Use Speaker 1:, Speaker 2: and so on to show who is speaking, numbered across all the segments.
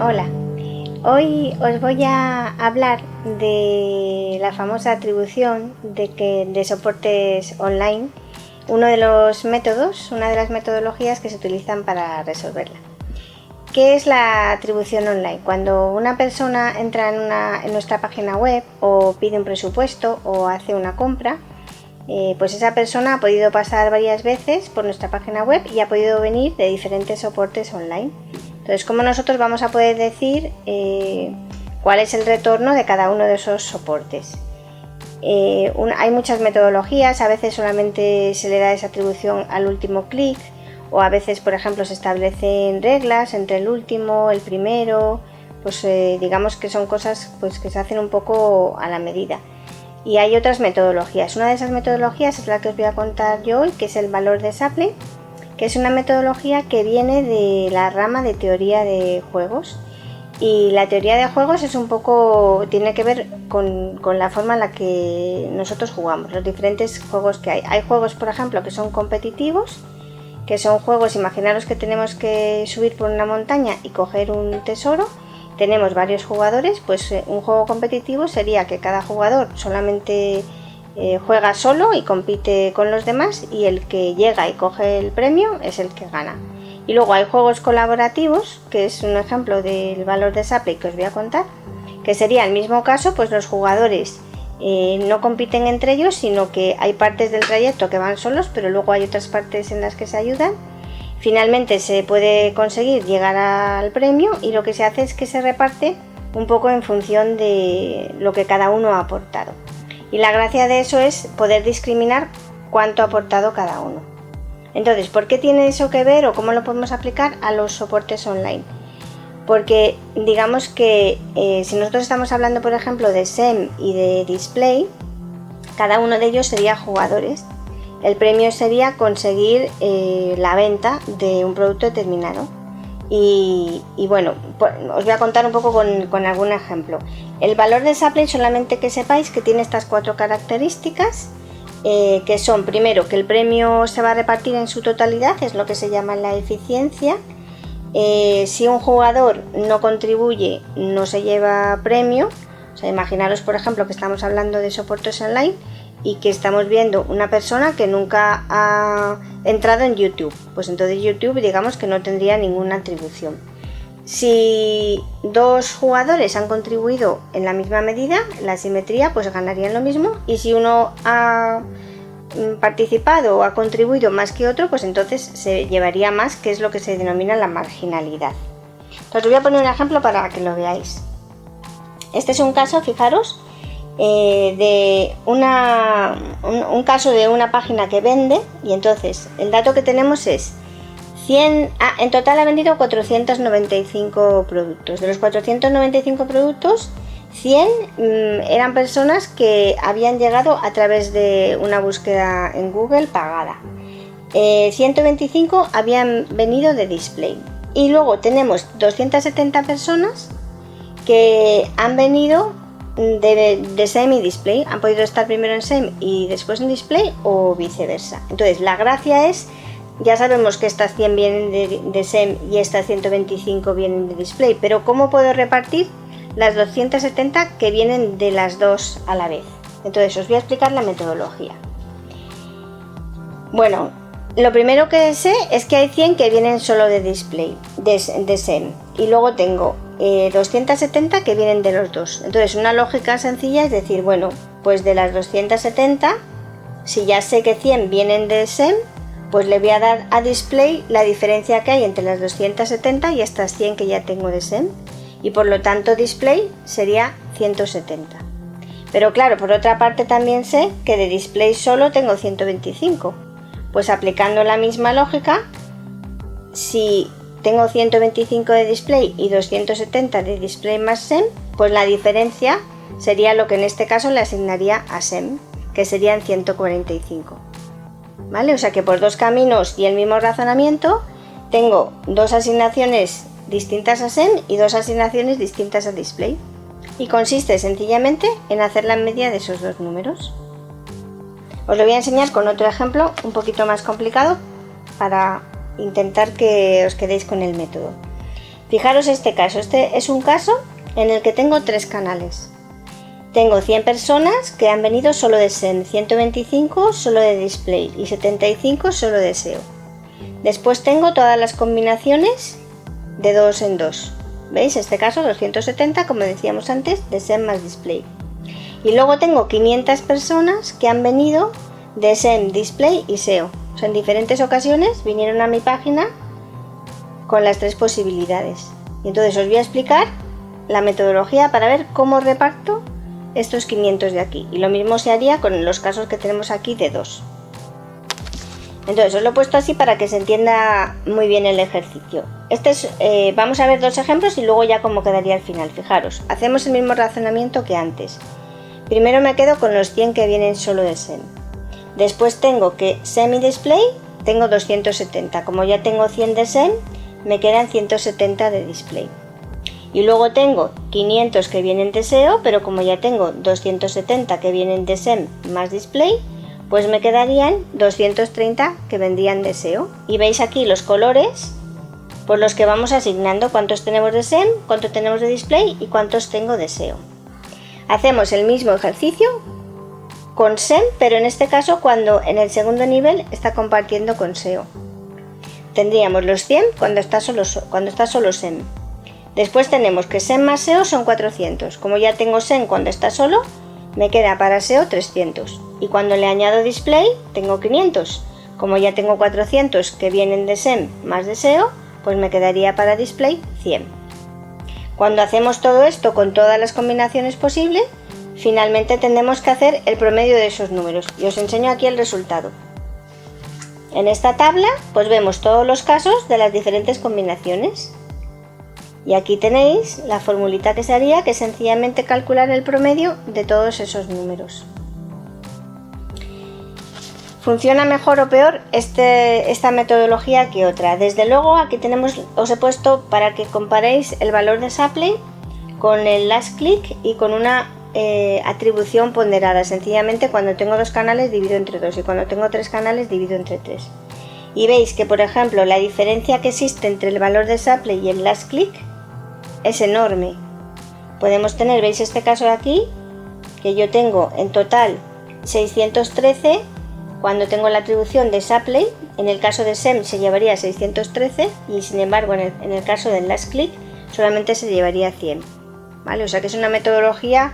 Speaker 1: Hola, hoy os voy a hablar de la famosa atribución de soportes online, uno de los métodos, una de las metodologías que se utilizan para resolverla. ¿Qué es la atribución online? Cuando una persona entra en nuestra página web o pide un presupuesto o hace una compra, pues esa persona ha podido pasar varias veces por nuestra página web y ha podido venir de diferentes soportes online. Entonces, ¿cómo nosotros vamos a poder decir cuál es el retorno de cada uno de esos soportes? Hay muchas metodologías, a veces solamente se le da esa atribución al último clic, o a veces, por ejemplo, se establecen reglas entre el último, el primero, pues digamos que son cosas pues, que se hacen un poco a la medida. Y hay otras metodologías. Una de esas metodologías es la que os voy a contar yo hoy, que es el valor de Shapley, que es una metodología que viene de la rama de teoría de juegos. Y la teoría de juegos es un poco, tiene que ver con la forma en la que nosotros jugamos, los diferentes juegos que hay. Hay juegos, por ejemplo, que son competitivos, que son juegos, imaginaros que tenemos que subir por una montaña y coger un tesoro. Tenemos varios jugadores, pues un juego competitivo sería que cada jugador solamente juega solo y compite con los demás, y el que llega y coge el premio es el que gana. Y luego hay juegos colaborativos, que es un ejemplo del valor de Shapley que os voy a contar, que sería el mismo caso, pues los jugadores no compiten entre ellos, sino que hay partes del trayecto que van solos, pero luego hay otras partes en las que se ayudan. Finalmente se puede conseguir llegar al premio, y lo que se hace es que se reparte un poco en función de lo que cada uno ha aportado. Y la gracia de eso es poder discriminar cuánto ha aportado cada uno. Entonces, ¿por qué tiene eso que ver o cómo lo podemos aplicar a los soportes online? Porque digamos que si nosotros estamos hablando, por ejemplo, de SEM y de display, cada uno de ellos sería jugadores. El premio sería conseguir la venta de un producto determinado. Y bueno, pues os voy a contar un poco con algún ejemplo. El valor de Shapley, solamente que sepáis que tiene estas 4 características, que son, primero, que el premio se va a repartir en su totalidad, es lo que se llama la eficiencia. Si un jugador no contribuye, no se lleva premio. O sea, imaginaros, por ejemplo, que estamos hablando de soportes online y que estamos viendo una persona que nunca ha entrado en YouTube, pues entonces YouTube, digamos que no tendría ninguna atribución. Si 2 jugadores han contribuido en la misma medida, la simetría, pues ganarían lo mismo, y si uno ha participado o ha contribuido más que otro, pues entonces se llevaría más, que es lo que se denomina la marginalidad. Entonces os voy a poner un ejemplo para que lo veáis. Este es un caso, fijaros, de un caso de una página que vende, y entonces el dato que tenemos es 100, en total ha vendido 495 productos. De los 495 productos, 100 eran personas que habían llegado a través de una búsqueda en Google pagada. 125 habían venido de display. Y luego tenemos 270 personas que han venido de SEM y display, han podido estar primero en SEM y después en display, o viceversa. Entonces la gracia es, ya sabemos que estas 100 vienen de SEM y estas 125 vienen de display, pero ¿cómo puedo repartir las 270 que vienen de las dos a la vez? Entonces os voy a explicar la metodología. Bueno, lo primero que sé es que hay 100 que vienen solo de display, de SEM, y luego tengo 270 que vienen de los dos. Entonces una lógica sencilla es decir, bueno, pues de las 270, si ya sé que 100 vienen de SEM, pues le voy a dar a display la diferencia que hay entre las 270 y estas 100 que ya tengo de SEM, y por lo tanto display sería 170. Pero claro, por otra parte también sé que de display solo tengo 125. Pues aplicando la misma lógica, si tengo 125 de display y 270 de display más SEM, pues la diferencia sería lo que en este caso le asignaría a SEM, que serían 145. ¿Vale? O sea que por 2 caminos y el mismo razonamiento tengo 2 asignaciones distintas a SEM y 2 asignaciones distintas a display. Y consiste sencillamente en hacer la media de esos 2 números. Os lo voy a enseñar con otro ejemplo un poquito más complicado para intentar que os quedéis con el método. Fijaros este caso, este es un caso en el que tengo 3 canales. Tengo 100 personas que han venido solo de SEM, 125 solo de display y 75 solo de SEO. Después tengo todas las combinaciones de 2 en 2. ¿Veis? Este caso 270, como decíamos antes, de SEM más display. Y luego tengo 500 personas que han venido de SEM, display y SEO. O sea, en diferentes ocasiones vinieron a mi página con las 3 posibilidades. Y entonces os voy a explicar la metodología para ver cómo reparto estos 500 de aquí. Y lo mismo se haría con los casos que tenemos aquí de 2. Entonces os lo he puesto así para que se entienda muy bien el ejercicio. Vamos a ver 2 ejemplos y luego ya cómo quedaría al final. Fijaros, hacemos el mismo razonamiento que antes. Primero me quedo con los 100 que vienen solo de SEM. Después tengo que SEM y display, tengo 270. Como ya tengo 100 de SEM, me quedan 170 de display. Y luego tengo 500 que vienen de SEO, pero como ya tengo 270 que vienen de SEM más display, pues me quedarían 230 que vendrían de SEO. Y veis aquí los colores por los que vamos asignando cuántos tenemos de SEM, cuántos tenemos de display y cuántos tengo de SEO. Hacemos el mismo ejercicio con SEM, pero en este caso cuando en el segundo nivel está compartiendo con SEO. Tendríamos los 100 cuando está solo SEM. Después tenemos que SEM más SEO son 400. Como ya tengo SEM cuando está solo, me queda para SEO 300. Y cuando le añado display, tengo 500. Como ya tengo 400 que vienen de SEM más de SEO, pues me quedaría para display 100. Cuando hacemos todo esto con todas las combinaciones posibles, finalmente tendremos que hacer el promedio de esos números. Y os enseño aquí el resultado. En esta tabla, pues vemos todos los casos de las diferentes combinaciones. Y aquí tenéis la formulita que se haría, que es sencillamente calcular el promedio de todos esos números. ¿Funciona mejor o peor esta metodología que otra? Desde luego aquí os he puesto para que comparéis el valor de Shapley con el last click y con una atribución ponderada. Sencillamente cuando tengo 2 canales divido entre 2 y cuando tengo 3 canales divido entre 3. Y veis que, por ejemplo, la diferencia que existe entre el valor de Shapley y el last click es enorme. Podemos tener, veis este caso de aquí, que yo tengo en total 613 cuando tengo la atribución de Shapley. En el caso de SEM se llevaría 613 y sin embargo en el caso del last click solamente se llevaría 100. ¿Vale? O sea que es una metodología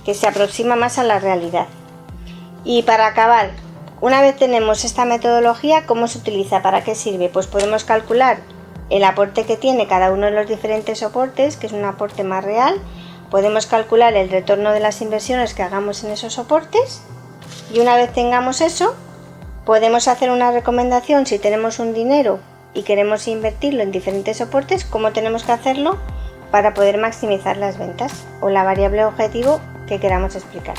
Speaker 1: que se aproxima más a la realidad. Y para acabar, una vez tenemos esta metodología, ¿cómo se utiliza? ¿Para qué sirve? Pues podemos calcular el aporte que tiene cada uno de los diferentes soportes, que es un aporte más real. Podemos calcular el retorno de las inversiones que hagamos en esos soportes y una vez tengamos eso, podemos hacer una recomendación si tenemos un dinero y queremos invertirlo en diferentes soportes, cómo tenemos que hacerlo para poder maximizar las ventas o la variable objetivo que queramos explicar.